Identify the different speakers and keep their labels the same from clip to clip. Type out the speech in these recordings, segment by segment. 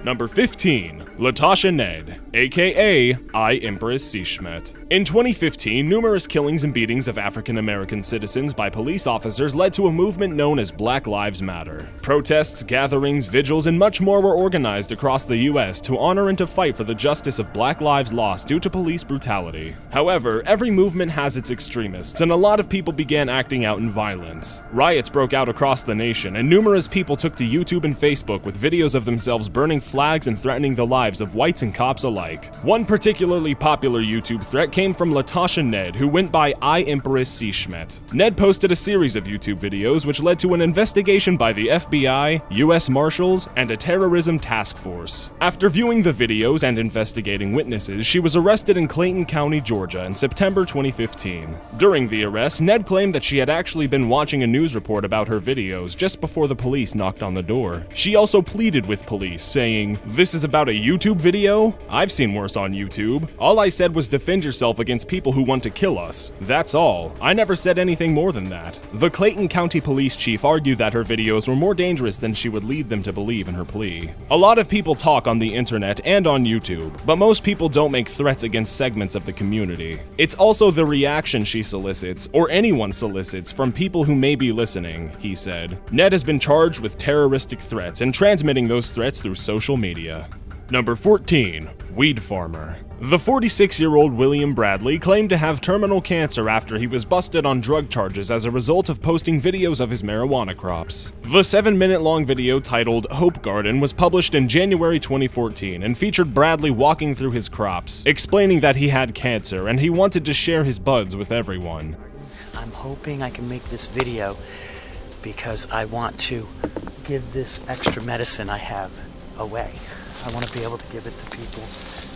Speaker 1: Number 15. Latasha Nedd, aka Empress Schmidt. In 2015, numerous killings and beatings of African American citizens by police officers led to a movement known as Black Lives Matter. Protests, gatherings, vigils, and much more were organized across the US to honor and to fight for the justice of black lives lost due to police brutality. However, every movement has its extremists, and a lot of people began acting out in violence. Riots broke out across the nation, and numerous people took to YouTube and Facebook with videos of themselves burning flags and threatening the lives of whites and cops alike. One particularly popular YouTube threat came from Latausha Nedd, who went by Empress Schmidt. Nedd posted a series of YouTube videos which led to an investigation by the FBI, US Marshals, and a terrorism task force. After viewing the videos and investigating witnesses, she was arrested in Clayton County, Georgia in September 2015. During the arrest, Nedd claimed that she had actually been watching a news report about her videos just before the police knocked on the door. She also pleaded with police, saying, "This is about a YouTube video? I've seen worse on YouTube. All I said was defend yourself against people who want to kill us. That's all. I never said anything more than that." The Clayton County police chief argued that her videos were more dangerous than she would lead them to believe in her plea. A lot of people talk on the internet and on YouTube, but most people don't make threats against segments of the community. It's also the reaction she solicits, or anyone solicits, from people who may be listening, he said. Nedd has been charged with terroristic threats and transmitting those threats through social media. Number 14. Weed Farmer. The 46-year-old William Bradley claimed to have terminal cancer after he was busted on drug charges as a result of posting videos of his marijuana crops. The 7-minute-long video titled Hope Garden was published in January 2014 and featured Bradley walking through his crops, explaining that he had cancer and he wanted to share his buds with everyone.
Speaker 2: I'm hoping I can make this video because I want to give this extra medicine I have away. I want to be able to give it to people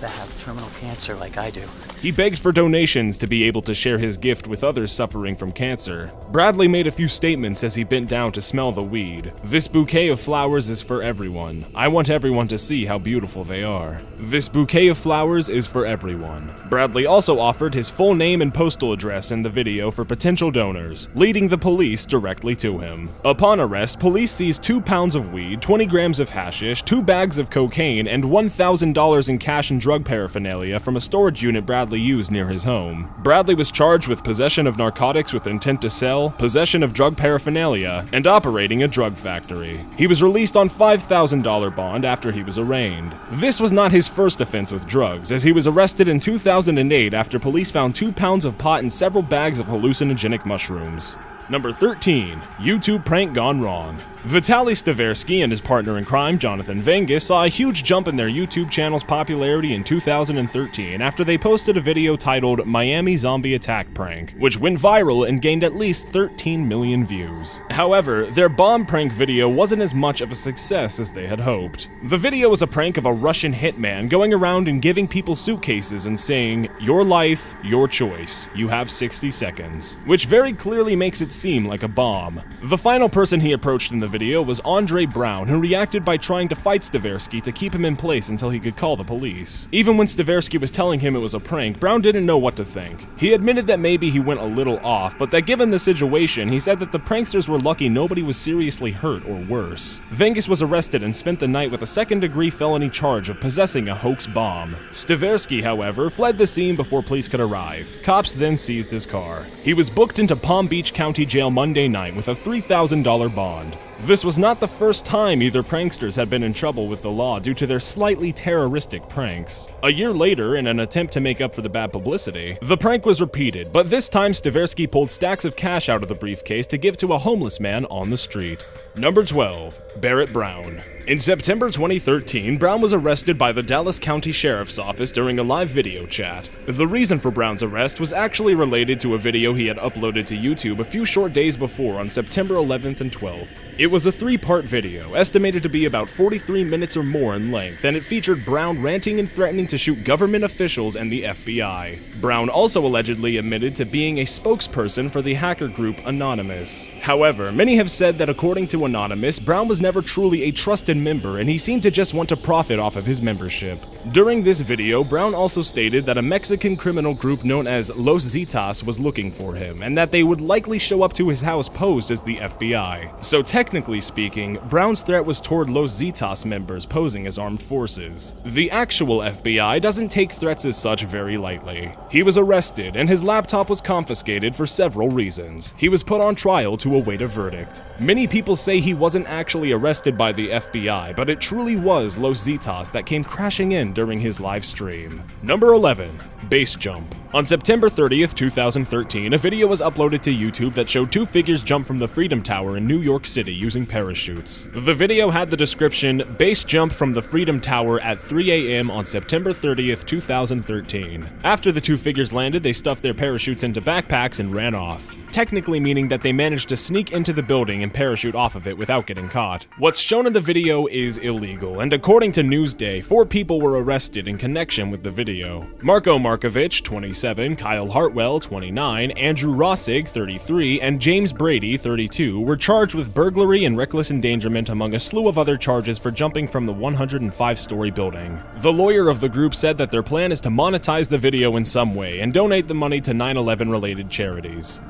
Speaker 2: that have terminal cancer like I do.
Speaker 1: He begged for donations to be able to share his gift with others suffering from cancer. Bradley made a few statements as he bent down to smell the weed. "This bouquet of flowers is for everyone. I want everyone to see how beautiful they are. This bouquet of flowers is for everyone." Bradley also offered his full name and postal address in the video for potential donors, leading the police directly to him. Upon arrest, police seized 2 pounds of weed, 20 grams of hashish, 2 bags of cocaine, and $1,000 in cash and drug paraphernalia from a storage unit Bradley used near his home. Bradley was charged with possession of narcotics with intent to sell, possession of drug paraphernalia, and operating a drug factory. He was released on $5,000 bond after he was arraigned. This was not his first offense with drugs, as he was arrested in 2008 after police found 2 pounds of pot and several bags of hallucinogenic mushrooms. Number 13. YouTube prank gone wrong. Vitaly Staversky and his partner in crime, Jonathan Vengus, saw a huge jump in their YouTube channel's popularity in 2013 after they posted a video titled Miami Zombie Attack Prank, which went viral and gained at least 13 million views. However, their bomb prank video wasn't as much of a success as they had hoped. The video was a prank of a Russian hitman going around and giving people suitcases and saying, "Your life, your choice. You have 60 seconds," which very clearly makes it seem like a bomb. The final person he approached in the video was Barret Brown, who reacted by trying to fight Staversky to keep him in place until he could call the police. Even when Staversky was telling him it was a prank, Brown didn't know what to think. He admitted that maybe he went a little off, but that given the situation, he said that the pranksters were lucky nobody was seriously hurt or worse. Vengus was arrested and spent the night with a second-degree felony charge of possessing a hoax bomb. Staversky, however, fled the scene before police could arrive. Cops then seized his car. He was booked into Palm Beach County Jail Monday night with a $3,000 bond. This was not the first time either pranksters had been in trouble with the law due to their slightly terroristic pranks. A year later, in an attempt to make up for the bad publicity, the prank was repeated, but this time Staversky pulled stacks of cash out of the briefcase to give to a homeless man on the street. Number 12. Barrett Brown. In September 2013, Brown was arrested by the Dallas County Sheriff's Office during a live video chat. The reason for Brown's arrest was actually related to a video he had uploaded to YouTube a few short days before on September 11th and 12th. It was a 3-part video, estimated to be about 43 minutes or more in length, and it featured Brown ranting and threatening to shoot government officials and the FBI. Brown also allegedly admitted to being a spokesperson for the hacker group Anonymous. However, many have said that according to to Anonymous, Brown was never truly a trusted member and he seemed to just want to profit off of his membership. During this video, Brown also stated that a Mexican criminal group known as Los Zetas was looking for him, and that they would likely show up to his house posed as the FBI. So technically speaking, Brown's threat was toward Los Zetas members posing as armed forces. The actual FBI doesn't take threats as such very lightly. He was arrested, and his laptop was confiscated for several reasons. He was put on trial to await a verdict. Many people say he wasn't actually arrested by the FBI, but it truly was Los Zetas that came crashing in during his live stream. Number 11. Base jump. On September 30th, 2013, a video was uploaded to YouTube that showed two figures jump from the Freedom Tower in New York City using parachutes. The video had the description, "Base jump from the Freedom Tower at 3 a.m. on September 30th, 2013. After the two figures landed, they stuffed their parachutes into backpacks and ran off. Technically meaning that they managed to sneak into the building and parachute off of it without getting caught. What's shown in the video is illegal, and according to Newsday, 4 people were arrested in connection with the video. Marco Markovich, 27, Kyle Hartwell, 29, Andrew Rossig, 33, and James Brady, 32, were charged with burglary and reckless endangerment among a slew of other charges for jumping from the 105-story building. The lawyer of the group said that their plan is to monetize the video in some way and donate the money to 9/11 related charities.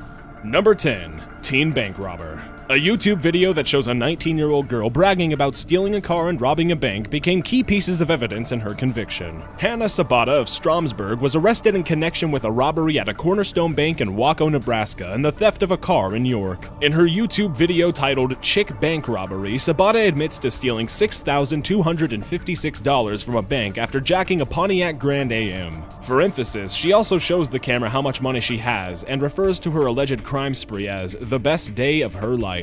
Speaker 1: Number 10. Teen bank robber. A YouTube video that shows a 19-year-old girl bragging about stealing a car and robbing a bank became key pieces of evidence in her conviction. Hannah Sabata of Stromsburg was arrested in connection with a robbery at a Cornerstone Bank in Waco, Nebraska, and the theft of a car in York. In her YouTube video titled Chick Bank Robbery, Sabata admits to stealing $6,256 from a bank after jacking a Pontiac Grand AM. For emphasis, she also shows the camera how much money she has and refers to her alleged crime spree as the best day of her life.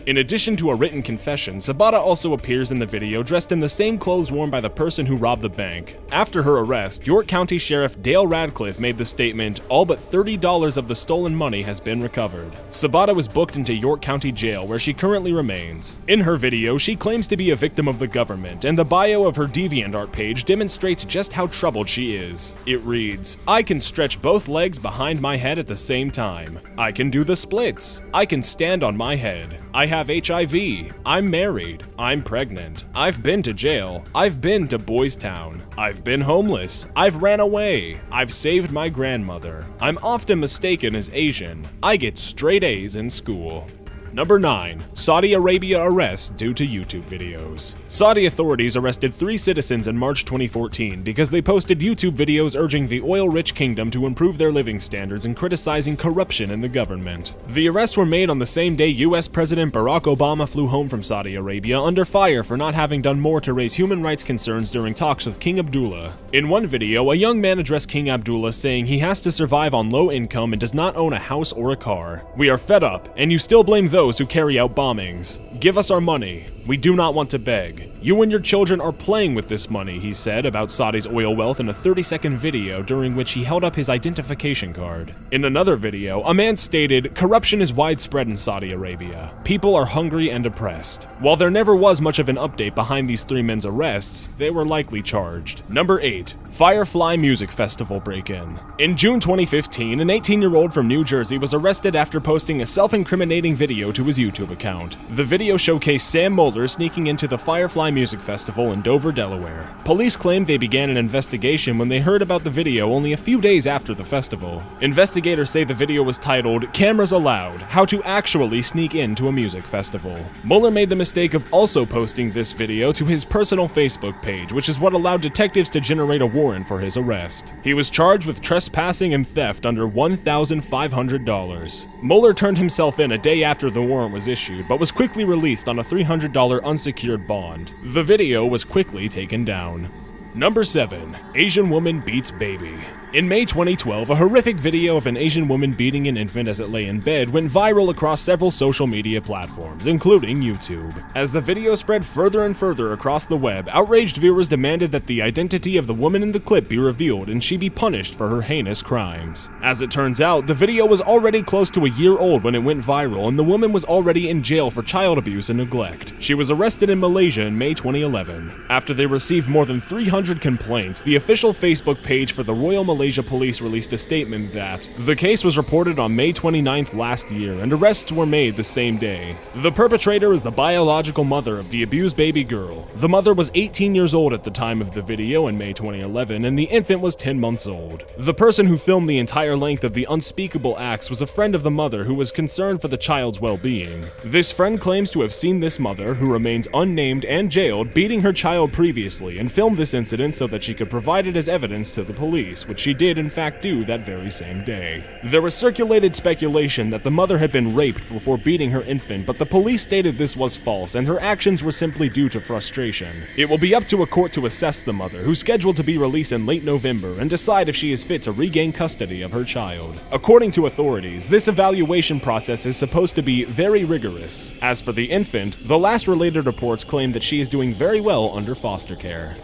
Speaker 1: In addition to a written confession, Sabata also appears in the video dressed in the same clothes worn by the person who robbed the bank. After her arrest, York County Sheriff Dale Radcliffe made the statement, "All but $30 of the stolen money has been recovered." Sabata was booked into York County Jail, where she currently remains. In her video, she claims to be a victim of the government, and the bio of her DeviantArt page demonstrates just how troubled she is. It reads, "I can stretch both legs behind my head at the same time. I can do the splits. I can stand on my head. I have HIV. I'm married. I'm pregnant. I've been to jail. I've been to Boys Town. I've been homeless. I've ran away. I've saved my grandmother. I'm often mistaken as Asian. I get straight A's in school." Number 9. Saudi Arabia arrests due to YouTube videos. Saudi authorities arrested 3 citizens in March 2014 because they posted YouTube videos urging the oil-rich kingdom to improve their living standards and criticizing corruption in the government. The arrests were made on the same day US President Barack Obama flew home from Saudi Arabia under fire for not having done more to raise human rights concerns during talks with King Abdullah. In one video, a young man addressed King Abdullah saying he has to survive on low income and does not own a house or a car. "We are fed up, and you still blame those who carry out bombings. Give us our money. We do not want to beg. You and your children are playing with this money," he said about Saudi's oil wealth in a 30-second video during which he held up his identification card. In another video, a man stated, "Corruption is widespread in Saudi Arabia. People are hungry and oppressed." While there never was much of an update behind these 3 men's arrests, they were likely charged. Number 8. Firefly Music Festival break-in. In June 2015, an 18-year-old from New Jersey was arrested after posting a self-incriminating video to his YouTube account. The video showcased Sam Moeller sneaking into the Firefly Music Festival in Dover, Delaware. Police claimed they began an investigation when they heard about the video only a few days after the festival. Investigators say the video was titled, "Cameras Allowed: How to Actually Sneak Into a Music Festival." Mueller made the mistake of also posting this video to his personal Facebook page, which is what allowed detectives to generate a warrant for his arrest. He was charged with trespassing and theft under $1,500. Mueller turned himself in a day after the warrant was issued, but was quickly released on a $300 unsecured bond. The video was quickly taken down. Number 7. Asian woman beats baby. In May 2012, a horrific video of an Asian woman beating an infant as it lay in bed went viral across several social media platforms, including YouTube. As the video spread further and further across the web, outraged viewers demanded that the identity of the woman in the clip be revealed and she be punished for her heinous crimes. As it turns out, the video was already close to a year old when it went viral, and the woman was already in jail for child abuse and neglect. She was arrested in Malaysia in May 2011. After they received more than 300 complaints, the official Facebook page for the Royal Malaysian Malaysia police released a statement that the case was reported on May 29th last year and arrests were made the same day. The perpetrator is the biological mother of the abused baby girl. The mother was 18 years old at the time of the video in May 2011 and the infant was 10 months old. The person who filmed the entire length of the unspeakable acts was a friend of the mother who was concerned for the child's well-being. This friend claims to have seen this mother, who remains unnamed and jailed, beating her child previously and filmed this incident so that she could provide it as evidence to the police, which she did in fact do that very same day. There was circulated speculation that the mother had been raped before beating her infant, but the police stated this was false and her actions were simply due to frustration. It will be up to a court to assess the mother, who's scheduled to be released in late November, and decide if she is fit to regain custody of her child. According to authorities, this evaluation process is supposed to be very rigorous. As for the infant, the last related reports claim that she is doing very well under foster care.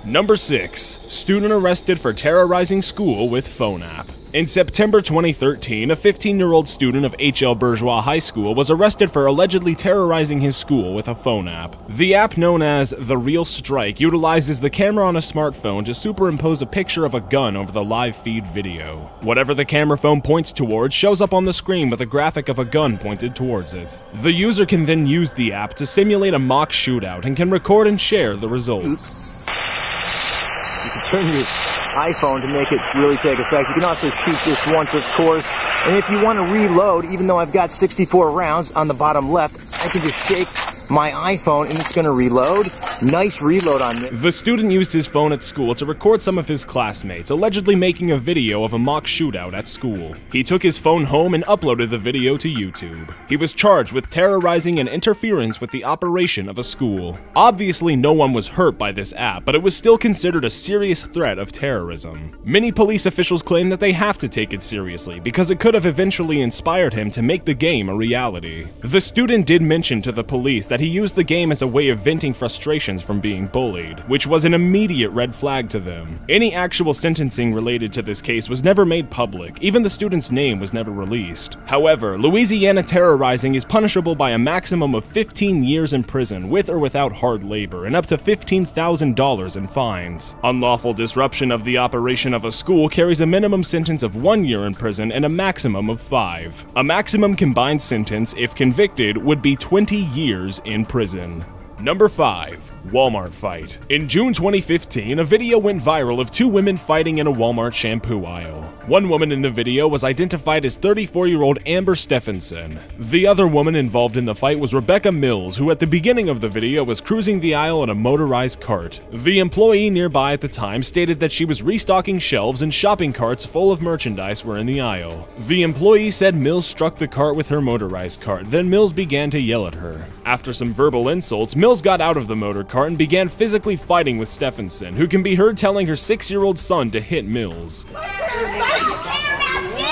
Speaker 1: Number 6. Student arrested for terrorizing school with phone app. In September 2013, a 15-year-old student of H.L. Bourgeois High School was arrested for allegedly terrorizing his school with a phone app. The app, known as The Real Strike, utilizes the camera on a smartphone to superimpose a picture of a gun over the live feed video. Whatever the camera phone points towards shows up on the screen with a graphic of a gun pointed towards it. The user can then use the app to simulate a mock shootout and can record and share the results.
Speaker 3: You can turn your iPhone to make it really take effect. You can also shoot this once, of course. And if you want to reload, even though I've got 64 rounds on the bottom left, I can just shake my iPhone and it's going to reload. Nice reload on this.
Speaker 1: The student used his phone at school to record some of his classmates, allegedly making a video of a mock shootout at school. He took his phone home and uploaded the video to YouTube. He was charged with terrorizing and interference with the operation of a school. Obviously, no one was hurt by this app, but it was still considered a serious threat of terrorism. Many police officials claim that they have to take it seriously because it could have eventually inspired him to make the game a reality. The student did mention to the police that he used the game as a way of venting frustrations from being bullied, which was an immediate red flag to them. Any actual sentencing related to this case was never made public, even the student's name was never released. However, Louisiana terrorizing is punishable by a maximum of 15 years in prison with or without hard labor and up to $15,000 in fines. Unlawful disruption of the operation of a school carries a minimum sentence of 1 year in prison and a maximum of 5. A maximum combined sentence, if convicted, would be 20 years in prison. Number 5. Walmart fight. In June 2015, a video went viral of two women fighting in a Walmart shampoo aisle. One woman in the video was identified as 34-year-old Amber Stephenson. The other woman involved in the fight was Rebecca Mills, who at the beginning of the video was cruising the aisle in a motorized cart. The employee nearby at the time stated that she was restocking shelves and shopping carts full of merchandise were in the aisle. The employee said Mills struck the cart with her motorized cart, then Mills began to yell at her. After some verbal insults, Mills got out of the motor cart and began physically fighting with Stephenson, who can be heard telling her 6-year-old son to hit Mills.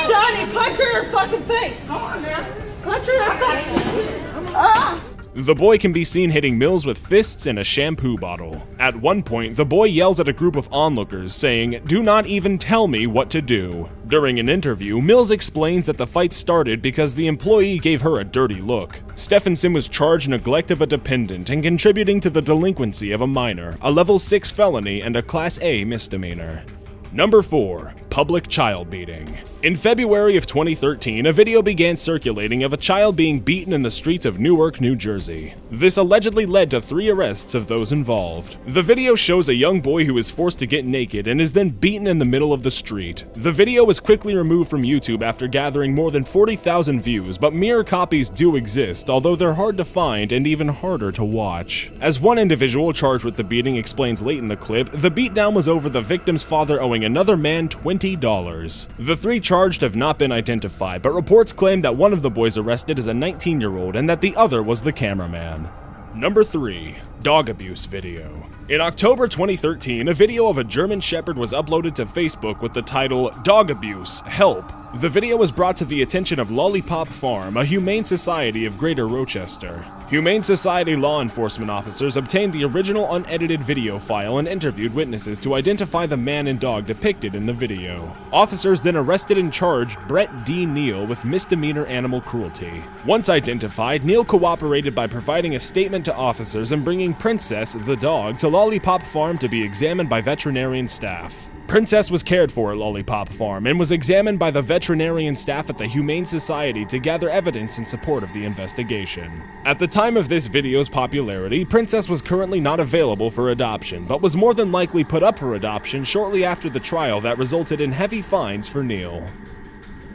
Speaker 4: Johnny, punch her in her fucking face! Come on, man. Punch her in her face!
Speaker 1: The boy can be seen hitting Mills with fists and a shampoo bottle. At one point, the boy yells at a group of onlookers, saying, "Do not even tell me what to do." During an interview, Mills explains that the fight started because the employee gave her a dirty look. Stephenson was charged neglect of a dependent and contributing to the delinquency of a minor, a level 6 felony, and a Class A misdemeanor. Number 4. Public child beating. In February of 2013, a video began circulating of a child being beaten in the streets of Newark, New Jersey. This allegedly led to 3 arrests of those involved. The video shows a young boy who is forced to get naked and is then beaten in the middle of the street. The video was quickly removed from YouTube after gathering more than 40,000 views, but mirror copies do exist, although they're hard to find and even harder to watch. As one individual charged with the beating explains late in the clip, the beatdown was over the victim's father owing another man $20. The 3 charged have not been identified, but reports claim that one of the boys arrested is a 19-year-old and that the other was the cameraman. Number 3. Dog abuse video. In October 2013, a video of a German Shepherd was uploaded to Facebook with the title, "Dog Abuse, Help." The video was brought to the attention of Lollipop Farm, a humane society of Greater Rochester. Humane Society law enforcement officers obtained the original unedited video file and interviewed witnesses to identify the man and dog depicted in the video. Officers then arrested and charged Brett D. Neal with misdemeanor animal cruelty. Once identified, Neal cooperated by providing a statement to officers and bringing Princess, the dog, to Lollipop Farm to be examined by veterinarian staff. Princess was cared for at Lollipop Farm and was examined by the veterinarian staff at the Humane Society to gather evidence in support of the investigation. At the time of this video's popularity, Princess was currently not available for adoption, but was more than likely put up for adoption shortly after the trial that resulted in heavy fines for Neil.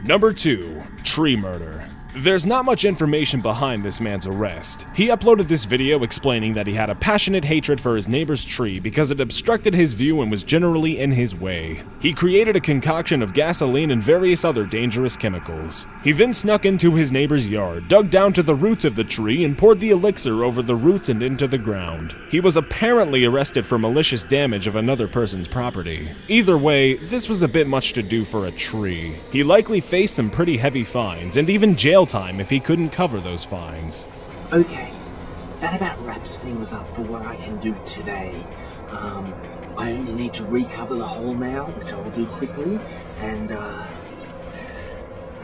Speaker 1: Number 2. Tree murder. There's not much information behind this man's arrest. He uploaded this video explaining that he had a passionate hatred for his neighbor's tree because it obstructed his view and was generally in his way. He created a concoction of gasoline and various other dangerous chemicals. He then snuck into his neighbor's yard, dug down to the roots of the tree, and poured the elixir over the roots and into the ground. He was apparently arrested for malicious damage of another person's property. Either way, this was a bit much to do for a tree. He likely faced some pretty heavy fines, and even jail time if he couldn't cover those fines.
Speaker 5: Okay, that about wraps things up for what I can do today. I only need to recover the hole now, which I will do quickly, and I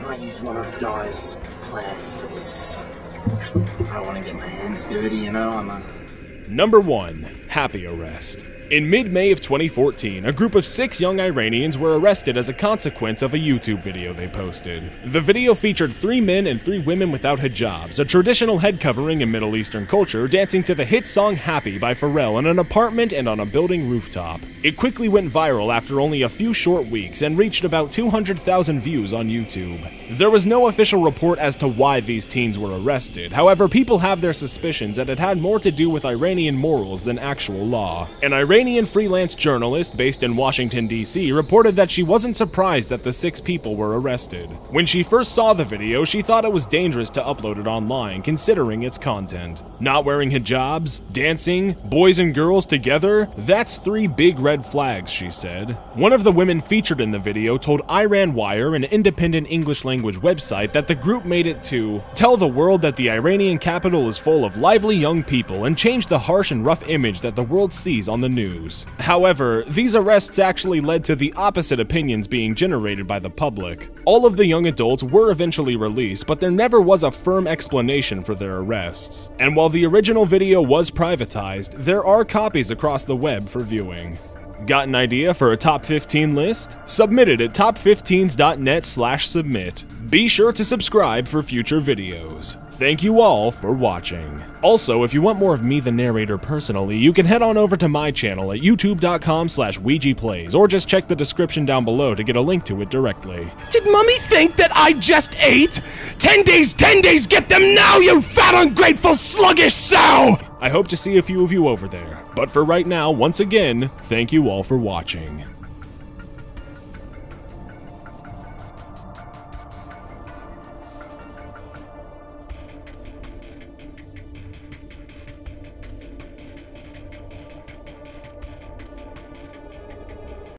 Speaker 5: might use one of Di's plans for this. I don't want to get my hands dirty, you know,
Speaker 1: Number 1. Happy arrest. In mid-May of 2014, a group of 6 young Iranians were arrested as a consequence of a YouTube video they posted. The video featured 3 men and 3 women without hijabs, a traditional head covering in Middle Eastern culture, dancing to the hit song Happy by Pharrell in an apartment and on a building rooftop. It quickly went viral after only a few short weeks and reached about 200,000 views on YouTube. There was no official report as to why these teens were arrested. However, people have their suspicions that it had more to do with Iranian morals than actual law. An Iranian freelance journalist based in Washington, D.C. reported that she wasn't surprised that the 6 people were arrested. When she first saw the video, she thought it was dangerous to upload it online, considering its content. Not wearing hijabs, dancing, boys and girls together, that's 3 big red flags, she said. One of the women featured in the video told Iran Wire, an independent English language website, that the group made it to tell the world that the Iranian capital is full of lively young people and change the harsh and rough image that the world sees on the news. However, these arrests actually led to the opposite opinions being generated by the public. All of the young adults were eventually released, but there never was a firm explanation for their arrests. And while the original video was privatized, there are copies across the web for viewing. Got an idea for a top 15 list? Submit it at top15s.net/submit. Be sure to subscribe for future videos. Thank you all for watching. Also, if you want more of me, the narrator, personally, you can head on over to my channel at youtube.com/WeegeePlays, or just check the description down below to get a link to it directly.
Speaker 6: Did Mummy think that I just ate? 10 days, get them now, you fat, ungrateful, sluggish sow!
Speaker 1: I hope to see a few of you over there. But for right now, once again, thank you all for watching.